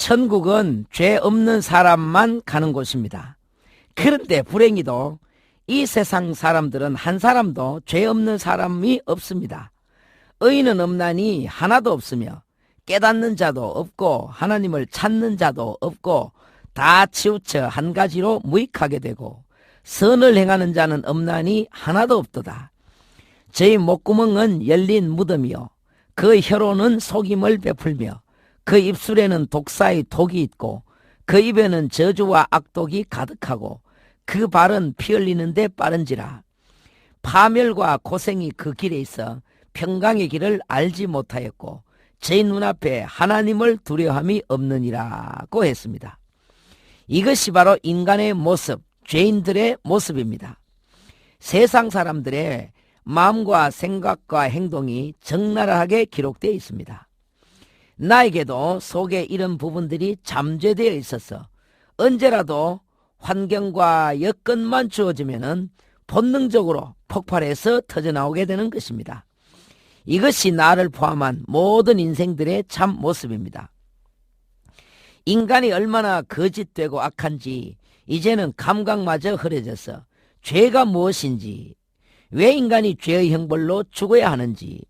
천국은 죄 없는 사람만 가는 곳입니다. 그런데 불행히도 이 세상 사람들은 한 사람도 죄 없는 사람이 없습니다. 의인은 없나니 하나도 없으며 깨닫는 자도 없고 하나님을 찾는 자도 없고 다 치우쳐 한 가지로 무익하게 되고 선을 행하는 자는 없나니 하나도 없도다. 저희 목구멍은 열린 무덤이요 그 혀로는 속임을 베풀며 그 입술에는 독사의 독이 있고 그 입에는 저주와 악독이 가득하고 그 발은 피 흘리는데 빠른지라. 파멸과 고생이 그 길에 있어 평강의 길을 알지 못하였고 제 눈앞에 하나님을 두려움이 없느니라고 했습니다. 이것이 바로 인간의 모습, 죄인들의 모습입니다. 세상 사람들의 마음과 생각과 행동이 적나라하게 기록되어 있습니다. 나에게도 속에 이런 부분들이 잠재되어 있어서 언제라도 환경과 여건만 주어지면 본능적으로 폭발해서 터져나오게 되는 것입니다. 이것이 나를 포함한 모든 인생들의 참 모습입니다. 인간이 얼마나 거짓되고 악한지 이제는 감각마저 흐려져서 죄가 무엇인지, 왜 인간이 죄의 형벌로 죽어야 하는지,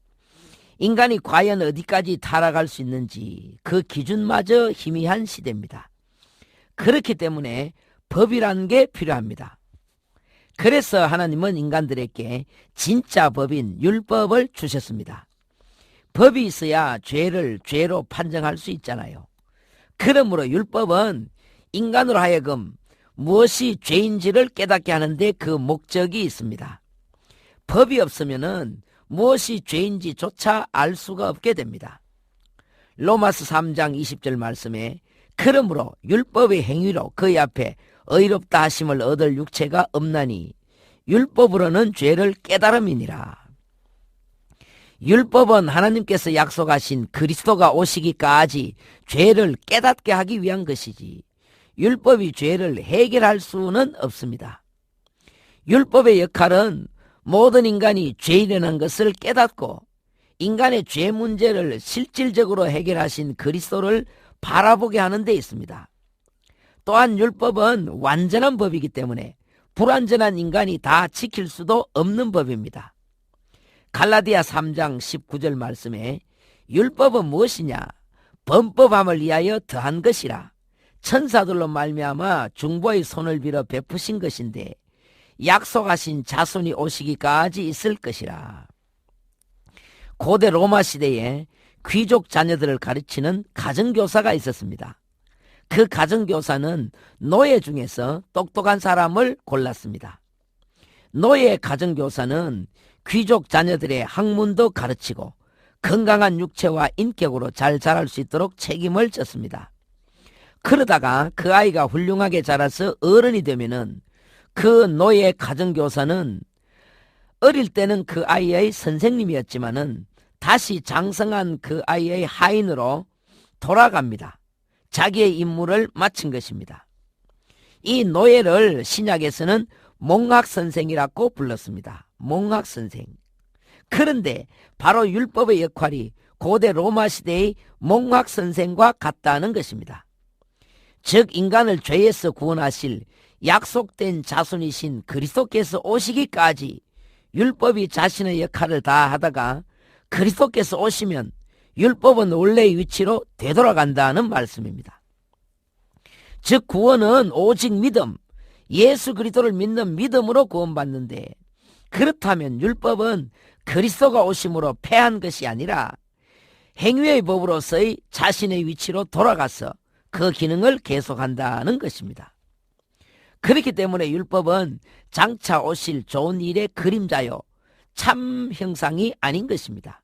인간이 과연 어디까지 타락할 수 있는지 그 기준마저 희미한 시대입니다. 그렇기 때문에 법이라는 게 필요합니다. 그래서 하나님은 인간들에게 진짜 법인 율법을 주셨습니다. 법이 있어야 죄를 죄로 판정할 수 있잖아요. 그러므로 율법은 인간으로 하여금 무엇이 죄인지를 깨닫게 하는데 그 목적이 있습니다. 법이 없으면은 무엇이 죄인지조차 알 수가 없게 됩니다. 로마서 3장 20절 말씀에 그러므로 율법의 행위로 그의 앞에 의롭다 하심을 얻을 육체가 없나니 율법으로는 죄를 깨달음이니라. 율법은 하나님께서 약속하신 그리스도가 오시기까지 죄를 깨닫게 하기 위한 것이지 율법이 죄를 해결할 수는 없습니다. 율법의 역할은 모든 인간이 죄인이라는 것을 깨닫고 인간의 죄 문제를 실질적으로 해결하신 그리스도를 바라보게 하는 데 있습니다. 또한 율법은 완전한 법이기 때문에 불완전한 인간이 다 지킬 수도 없는 법입니다. 갈라디아 3장 19절 말씀에 율법은 무엇이냐? 범법함을 위하여 더한 것이라. 천사들로 말미암아 중보의 손을 빌어 베푸신 것인데 약속하신 자손이 오시기까지 있을 것이라. 고대 로마 시대에 귀족 자녀들을 가르치는 가정교사가 있었습니다. 그 가정교사는 노예 중에서 똑똑한 사람을 골랐습니다. 노예 가정교사는 귀족 자녀들의 학문도 가르치고 건강한 육체와 인격으로 잘 자랄 수 있도록 책임을 졌습니다. 그러다가 그 아이가 훌륭하게 자라서 어른이 되면은 그 노예 가정교사는 어릴 때는 그 아이의 선생님이었지만은 다시 장성한 그 아이의 하인으로 돌아갑니다. 자기의 임무를 마친 것입니다. 이 노예를 신약에서는 몽학선생이라고 불렀습니다. 몽학선생. 그런데 바로 율법의 역할이 고대 로마 시대의 몽학선생과 같다는 것입니다. 즉 인간을 죄에서 구원하실 약속된 자손이신 그리스도께서 오시기까지 율법이 자신의 역할을 다 하다가 그리스도께서 오시면 율법은 원래의 위치로 되돌아간다는 말씀입니다. 즉 구원은 오직 믿음, 예수 그리스도를 믿는 믿음으로 구원받는데 그렇다면 율법은 그리스도가 오심으로 패한 것이 아니라 행위의 법으로서의 자신의 위치로 돌아가서 그 기능을 계속한다는 것입니다. 그렇기 때문에 율법은 장차 오실 좋은 일의 그림자요 참 형상이 아닌 것입니다.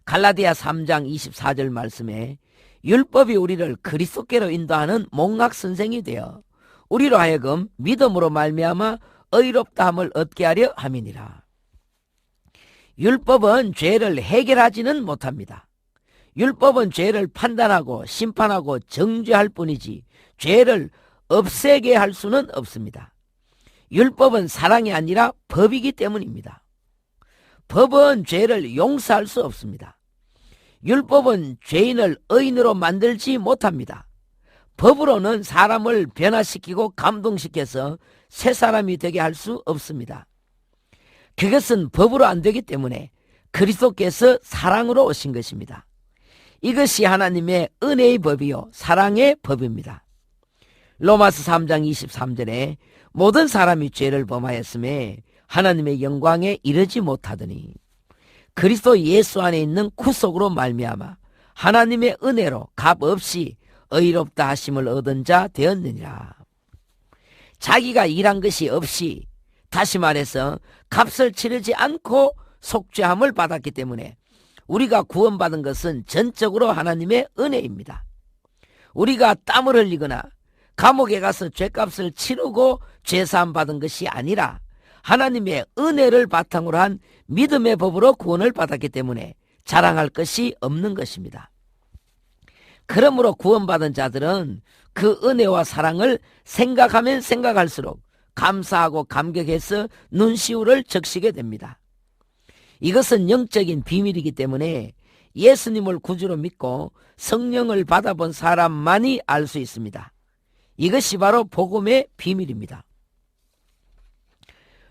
갈라디아 3장 24절 말씀에 율법이 우리를 그리스도께로 인도하는 몽학선생이 되어 우리로 하여금 믿음으로 말미암아 의롭다함을 얻게 하려 함이니라. 율법은 죄를 해결하지는 못합니다. 율법은 죄를 판단하고 심판하고 정죄할 뿐이지 죄를 없애게 할 수는 없습니다. 율법은 사랑이 아니라 법이기 때문입니다. 법은 죄를 용서할 수 없습니다. 율법은 죄인을 의인으로 만들지 못합니다. 법으로는 사람을 변화시키고 감동시켜서 새 사람이 되게 할 수 없습니다. 그것은 법으로 안 되기 때문에 그리스도께서 사랑으로 오신 것입니다. 이것이 하나님의 은혜의 법이요 사랑의 법입니다. 로마서 3장 23절에 모든 사람이 죄를 범하였음에 하나님의 영광에 이르지 못하더니 그리스도 예수 안에 있는 구속으로 말미암아 하나님의 은혜로 값없이 의롭다 하심을 얻은 자 되었느니라. 자기가 일한 것이 없이, 다시 말해서 값을 치르지 않고 속죄함을 받았기 때문에 우리가 구원받은 것은 전적으로 하나님의 은혜입니다. 우리가 땀을 흘리거나 감옥에 가서 죄값을 치르고 죄사함 받은 것이 아니라 하나님의 은혜를 바탕으로 한 믿음의 법으로 구원을 받았기 때문에 자랑할 것이 없는 것입니다. 그러므로 구원받은 자들은 그 은혜와 사랑을 생각하면 생각할수록 감사하고 감격해서 눈시울을 적시게 됩니다. 이것은 영적인 비밀이기 때문에 예수님을 구주로 믿고 성령을 받아본 사람만이 알 수 있습니다. 이것이 바로 복음의 비밀입니다.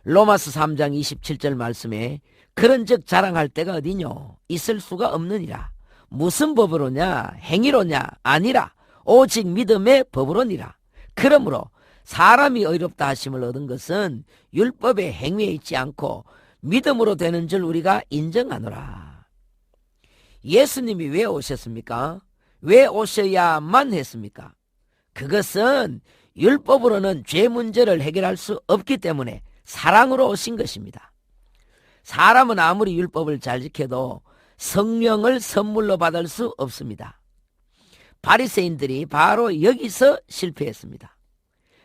로마서 3장 27절 말씀에 그런즉 자랑할 때가 어디뇨? 있을 수가 없느니라. 무슨 법으로냐? 행위로냐? 아니라 오직 믿음의 법으로니라. 그러므로 사람이 의롭다 하심을 얻은 것은 율법의 행위에 있지 않고 믿음으로 되는 줄 우리가 인정하노라. 예수님이 왜 오셨습니까? 왜 오셔야만 했습니까? 그것은 율법으로는 죄 문제를 해결할 수 없기 때문에 사랑으로 오신 것입니다. 사람은 아무리 율법을 잘 지켜도 성령을 선물로 받을 수 없습니다. 바리새인들이 바로 여기서 실패했습니다.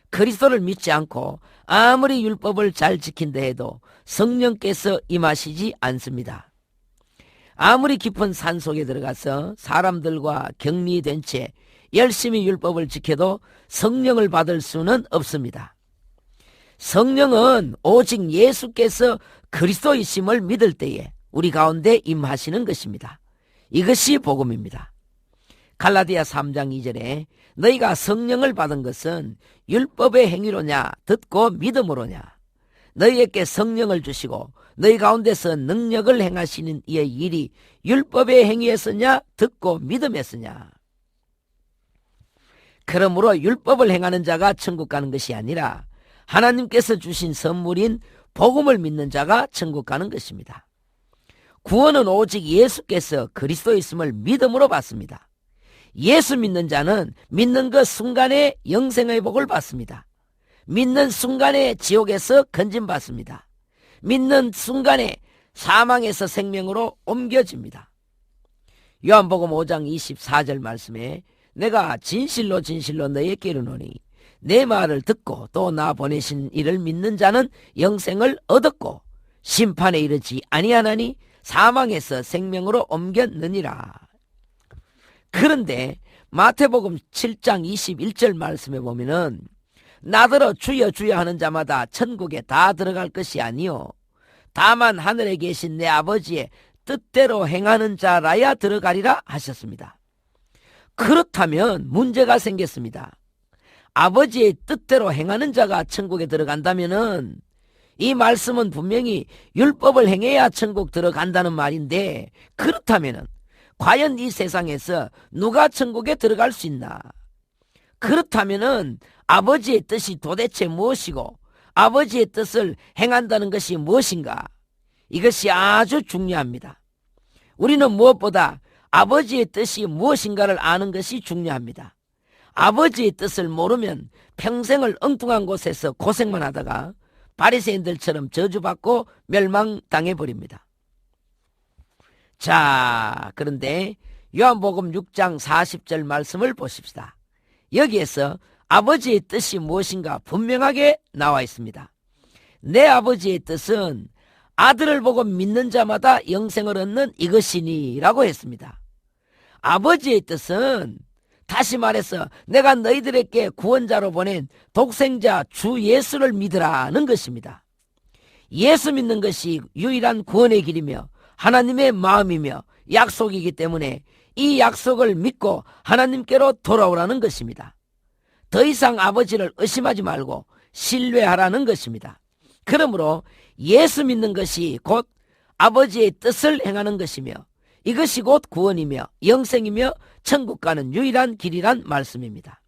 그리스도를 믿지 않고 아무리 율법을 잘 지킨다 해도 성령께서 임하시지 않습니다. 아무리 깊은 산속에 들어가서 사람들과 격리된 채 열심히 율법을 지켜도 성령을 받을 수는 없습니다. 성령은 오직 예수께서 그리스도이심을 믿을 때에 우리 가운데 임하시는 것입니다. 이것이 복음입니다. 갈라디아 3장 2절에 너희가 성령을 받은 것은 율법의 행위로냐 듣고 믿음으로냐. 너희에게 성령을 주시고 너희 가운데서 능력을 행하시는 이의 일이 율법의 행위에서냐 듣고 믿음에서냐. 그러므로 율법을 행하는 자가 천국 가는 것이 아니라 하나님께서 주신 선물인 복음을 믿는 자가 천국 가는 것입니다. 구원은 오직 예수께서 그리스도에 있음을 믿음으로 받습니다. 예수 믿는 자는 믿는 그 순간에 영생의 복을 받습니다. 믿는 순간에 지옥에서 건짐받습니다. 믿는 순간에 사망에서 생명으로 옮겨집니다. 요한복음 5장 24절 말씀에 내가 진실로 진실로 너희에게 이르노니 내 말을 듣고 또 나 보내신 이를 믿는 자는 영생을 얻었고 심판에 이르지 아니하나니 사망에서 생명으로 옮겼느니라. 그런데 마태복음 7장 21절 말씀에 보면은 나더러 주여 주여 하는 자마다 천국에 다 들어갈 것이 아니요 다만 하늘에 계신 내 아버지의 뜻대로 행하는 자라야 들어가리라 하셨습니다. 그렇다면 문제가 생겼습니다. 아버지의 뜻대로 행하는 자가 천국에 들어간다면은 이 말씀은 분명히 율법을 행해야 천국 들어간다는 말인데, 그렇다면은 과연 이 세상에서 누가 천국에 들어갈 수 있나? 그렇다면은 아버지의 뜻이 도대체 무엇이고 아버지의 뜻을 행한다는 것이 무엇인가? 이것이 아주 중요합니다. 우리는 무엇보다 아버지의 뜻이 무엇인가를 아는 것이 중요합니다. 아버지의 뜻을 모르면 평생을 엉뚱한 곳에서 고생만 하다가 바리새인들처럼 저주받고 멸망당해버립니다. 자, 그런데 요한복음 6장 40절 말씀을 보십시다. 여기에서 아버지의 뜻이 무엇인가 분명하게 나와 있습니다. 내 아버지의 뜻은 아들을 보고 믿는 자마다 영생을 얻는 이것이니 라고 했습니다. 아버지의 뜻은 다시 말해서 내가 너희들에게 구원자로 보낸 독생자 주 예수를 믿으라는 것입니다. 예수 믿는 것이 유일한 구원의 길이며 하나님의 마음이며 약속이기 때문에 이 약속을 믿고 하나님께로 돌아오라는 것입니다. 더 이상 아버지를 의심하지 말고 신뢰하라는 것입니다. 그러므로 예수 믿는 것이 곧 아버지의 뜻을 행하는 것이며 이것이 곧 구원이며 영생이며 천국 가는 유일한 길이란 말씀입니다.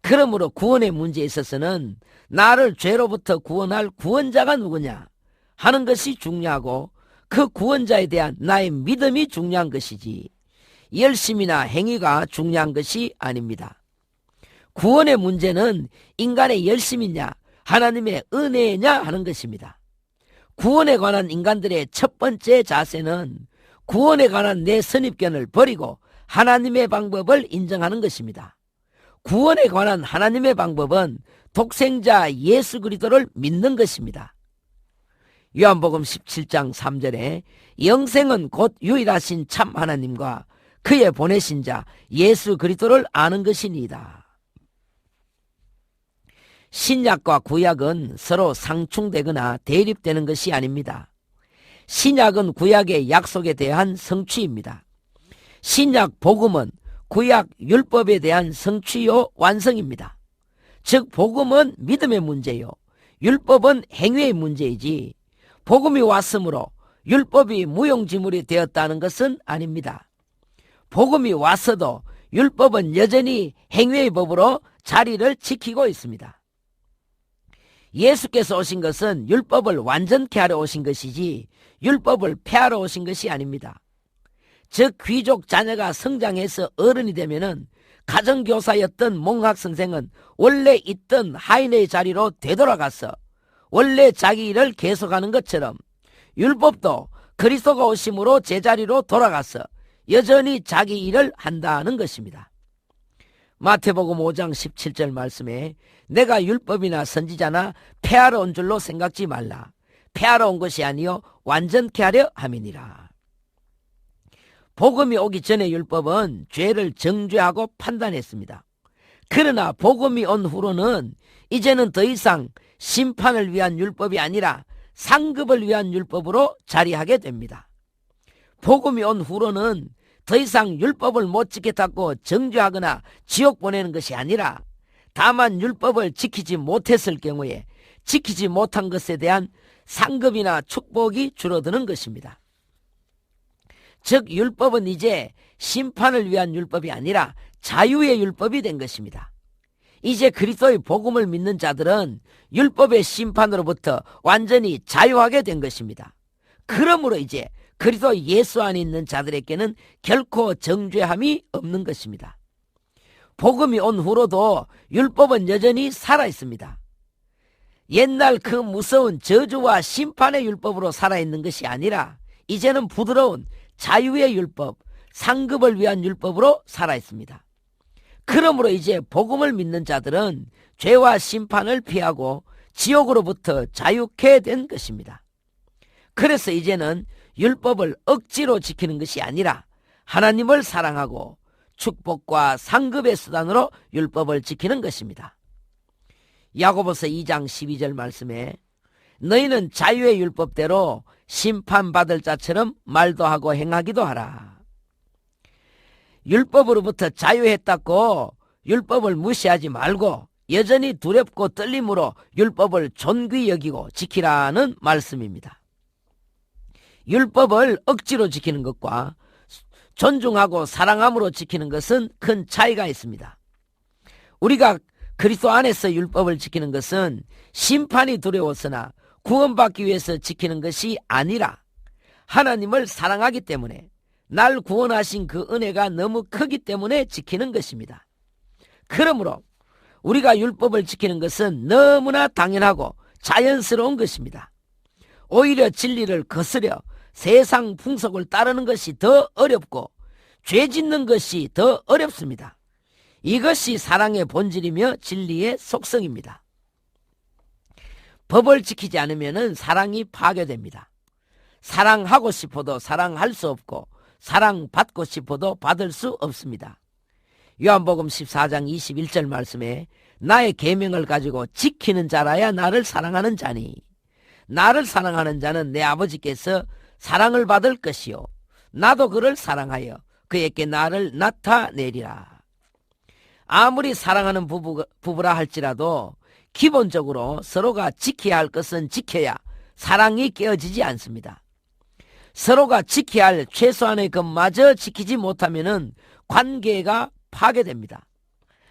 그러므로 구원의 문제에 있어서는 나를 죄로부터 구원할 구원자가 누구냐 하는 것이 중요하고 그 구원자에 대한 나의 믿음이 중요한 것이지 열심이나 행위가 중요한 것이 아닙니다. 구원의 문제는 인간의 열심이냐 하나님의 은혜냐 하는 것입니다. 구원에 관한 인간들의 첫 번째 자세는 구원에 관한 내 선입견을 버리고 하나님의 방법을 인정하는 것입니다. 구원에 관한 하나님의 방법은 독생자 예수 그리스도를 믿는 것입니다. 요한복음 17장 3절에 영생은 곧 유일하신 참 하나님과 그의 보내신 자 예수 그리스도를 아는 것이니이다. 신약과 구약은 서로 상충되거나 대립되는 것이 아닙니다. 신약은 구약의 약속에 대한 성취입니다. 신약 복음은 구약 율법에 대한 성취요 완성입니다. 즉 복음은 믿음의 문제요 율법은 행위의 문제이지 복음이 왔으므로 율법이 무용지물이 되었다는 것은 아닙니다. 복음이 왔어도 율법은 여전히 행위의 법으로 자리를 지키고 있습니다. 예수께서 오신 것은 율법을 완전케 하러 오신 것이지 율법을 폐하러 오신 것이 아닙니다. 즉 귀족 자녀가 성장해서 어른이 되면은 가정교사였던 몽학선생은 원래 있던 하인의 자리로 되돌아가서 원래 자기 일을 계속하는 것처럼 율법도 그리스도가 오심으로 제자리로 돌아가서 여전히 자기 일을 한다는 것입니다. 마태복음 5장 17절 말씀에 내가 율법이나 선지자나 폐하러 온 줄로 생각지 말라. 폐하러 온 것이 아니요 완전케 하려 함이니라. 복음이 오기 전에 율법은 죄를 정죄하고 판단했습니다. 그러나 복음이 온 후로는 이제는 더 이상 심판을 위한 율법이 아니라 상급을 위한 율법으로 자리하게 됩니다. 복음이 온 후로는 더 이상 율법을 못 지켰다고 정죄하거나 지옥 보내는 것이 아니라 다만 율법을 지키지 못했을 경우에 지키지 못한 것에 대한 상급이나 축복이 줄어드는 것입니다. 즉 율법은 이제 심판을 위한 율법이 아니라 자유의 율법이 된 것입니다. 이제 그리스도의 복음을 믿는 자들은 율법의 심판으로부터 완전히 자유하게 된 것입니다. 그러므로 이제 그리스도 예수 안에 있는 자들에게는 결코 정죄함이 없는 것입니다. 복음이 온 후로도 율법은 여전히 살아있습니다. 옛날 그 무서운 저주와 심판의 율법으로 살아있는 것이 아니라 이제는 부드러운 자유의 율법, 상급을 위한 율법으로 살아있습니다. 그러므로 이제 복음을 믿는 자들은 죄와 심판을 피하고 지옥으로부터 자유케 된 것입니다. 그래서 이제는 율법을 억지로 지키는 것이 아니라 하나님을 사랑하고 축복과 상급의 수단으로 율법을 지키는 것입니다. 야고보서 2장 12절 말씀에 너희는 자유의 율법대로 심판받을 자처럼 말도 하고 행하기도 하라. 율법으로부터 자유했다고 율법을 무시하지 말고 여전히 두렵고 떨림으로 율법을 존귀히 여기고 지키라는 말씀입니다. 율법을 억지로 지키는 것과 존중하고 사랑함으로 지키는 것은 큰 차이가 있습니다. 우리가 그리스도 안에서 율법을 지키는 것은 심판이 두려워서나 구원받기 위해서 지키는 것이 아니라 하나님을 사랑하기 때문에 날 구원하신 그 은혜가 너무 크기 때문에 지키는 것입니다. 그러므로 우리가 율법을 지키는 것은 너무나 당연하고 자연스러운 것입니다. 오히려 진리를 거스려 세상 풍속을 따르는 것이 더 어렵고 죄 짓는 것이 더 어렵습니다. 이것이 사랑의 본질이며 진리의 속성입니다. 법을 지키지 않으면 사랑이 파괴됩니다. 사랑하고 싶어도 사랑할 수 없고 사랑받고 싶어도 받을 수 없습니다. 요한복음 14장 21절 말씀에 나의 계명을 가지고 지키는 자라야 나를 사랑하는 자니 나를 사랑하는 자는 내 아버지께서 사랑을 받을 것이요 나도 그를 사랑하여 그에게 나를 나타내리라. 아무리 사랑하는 부부라 할지라도 기본적으로 서로가 지켜야 할 것은 지켜야 사랑이 깨어지지 않습니다. 서로가 지켜야 할 최소한의 것마저 지키지 못하면은 관계가 파괴됩니다.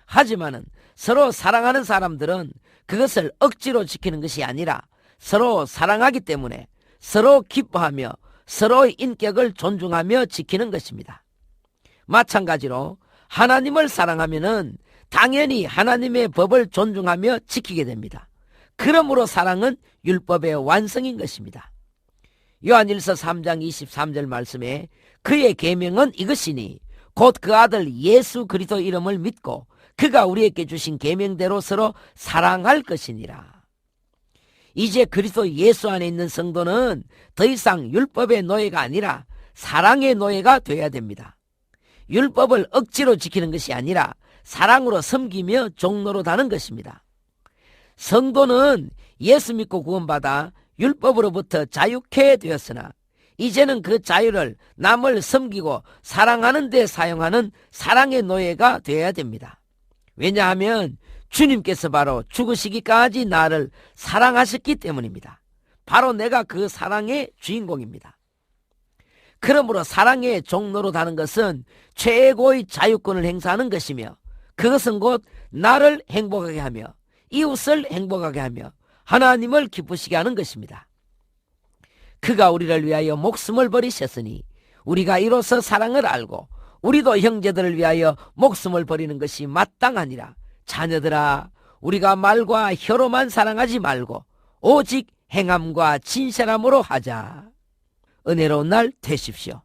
하지만은 서로 사랑하는 사람들은 그것을 억지로 지키는 것이 아니라 서로 사랑하기 때문에 서로 기뻐하며 서로의 인격을 존중하며 지키는 것입니다. 마찬가지로 하나님을 사랑하면은 당연히 하나님의 법을 존중하며 지키게 됩니다. 그러므로 사랑은 율법의 완성인 것입니다. 요한일서 3장 23절 말씀에 그의 계명은 이것이니 곧 그 아들 예수 그리스도 이름을 믿고 그가 우리에게 주신 계명대로 서로 사랑할 것이니라. 이제 그리스도 예수 안에 있는 성도는 더 이상 율법의 노예가 아니라 사랑의 노예가 되어야 됩니다. 율법을 억지로 지키는 것이 아니라 사랑으로 섬기며 종노릇하는 것입니다. 성도는 예수 믿고 구원받아 율법으로부터 자유케 되었으나 이제는 그 자유를 남을 섬기고 사랑하는 데 사용하는 사랑의 노예가 되어야 됩니다. 왜냐하면 주님께서 바로 죽으시기까지 나를 사랑하셨기 때문입니다. 바로 내가 그 사랑의 주인공입니다. 그러므로 사랑의 종노릇하는 것은 최고의 자유권을 행사하는 것이며 그것은 곧 나를 행복하게 하며 이웃을 행복하게 하며 하나님을 기쁘시게 하는 것입니다. 그가 우리를 위하여 목숨을 버리셨으니 우리가 이로써 사랑을 알고 우리도 형제들을 위하여 목숨을 버리는 것이 마땅하니라. 자녀들아, 우리가 말과 혀로만 사랑하지 말고 오직 행함과 진실함으로 하자. 은혜로운 날 되십시오.